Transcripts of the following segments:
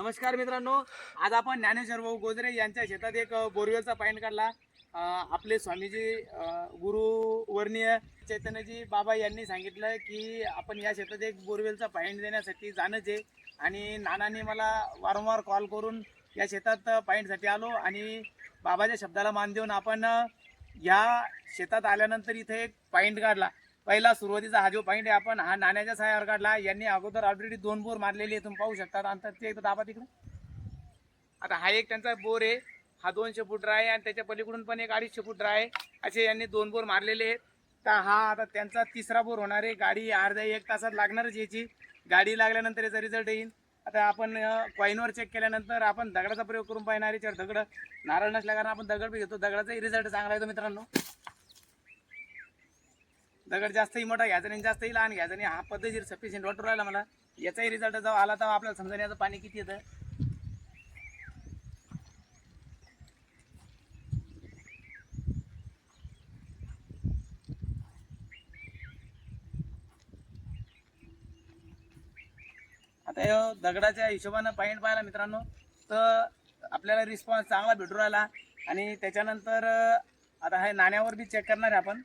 नमस्कार मित्रांनो, आज आपण ज्ञानेश्वर भाऊ गोजरे यांच्या शेतात एक बोरवेलचा पाईंट काढला. आपले स्वामीजी गुरु वर्णीय चैतन्यजी बाबा यांनी सांगितलं की आपण या शेतात एक बोरवेलचा पाईंट देण्यासाठी जाणंच आहे. आणि नानांनी मला वारंवार कॉल करून या शेतात पाईंटसाठी आलो आणि बाबाच्या शब्दाला मान देऊन आपण या शेतात आल्यानंतर इथे एक पाईंट काढला. पहिला सुरुवातीचा हा जो पॉईंट आहे आपण हा नाण्याच्या सहाय्यावर काढला. यांनी अगोदर ऑलरेडी 2 बोर मारलेले आहे, तुम्ही पाहू शकता. अंतर ते एकदा दाबा तिकडे. आता हा एक त्यांचा बोर आहे, हा 200 फूट आहे आणि त्याच्या पलीकडून पण एक 250 फूट आहे. असे यांनी 2 बोर मारलेले आहेत. तर हा आता त्यांचा तिसरा बोर होणार आहे. गाडी अर्ध्या 1 तासात लागणारच याची. गाडी लागल्यानंतर याचा रिझल्ट येईल. आता आपण कॉईनवर चेक केल्यानंतर आपण दगडाचा प्रयोग करून पाहणार आहे. दगड नारळ नसल्या कारण आपण दगड बी घेतो. दगडाचाही रिझल्ट चांगला येतो मित्रांनो. दगड जास्तही मोठा घ्यायचा नाही, जास्तही लहान घ्यायचा नाही. हा पद्धतशीर सफिशियंट वाटून राहिला मला. याचाही रिझल्ट जेव्हा आला तेव्हा आपल्याला समजेल याचं पाणी किती येतं. आता दगडाच्या हिशोबानं पॉईंट पाहिला मित्रांनो, तर आपल्याला रिस्पॉन्स चांगला भेटू राहिला. आणि त्याच्यानंतर आता हे नाण्यावर बी चेक करणार आहे आपण.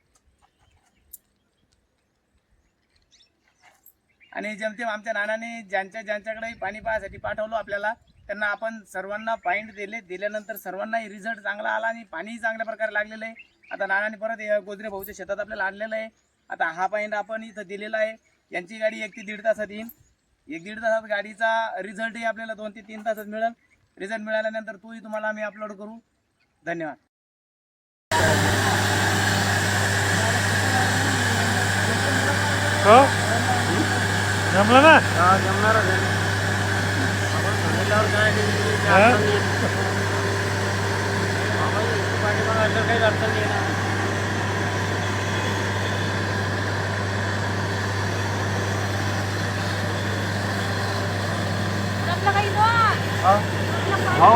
आणि जेमतेम आमच्या नानाने ज्यांच्याकडे पाणी पाहायसाठी पाठवलं आपल्याला, त्यांना आपण सर्वांना पॉईंट दिल्यानंतर सर्वांनाही रिझल्ट चांगला आला आणि पाणीही चांगल्या प्रकारे लागलेलं आहे. आता नानाने परत गोजरे भाऊच्या शेतात आपल्याला आणलेलं आहे. आता हा पॉईंट आपण इथं दिलेला आहे. यांची गाडी 1 ते 1.5 तासात येईल. 1-1.5 तासात गाडीचा रिझल्टही आपल्याला 2 ते 3 तासात मिळेल. रिझल्ट मिळाल्यानंतर तोही तुम्हाला आम्ही अपलोड करू. धन्यवाद. जमलं ना? जमणार आपण सांगितल्यावर काय काही अडचण नाही ना. हो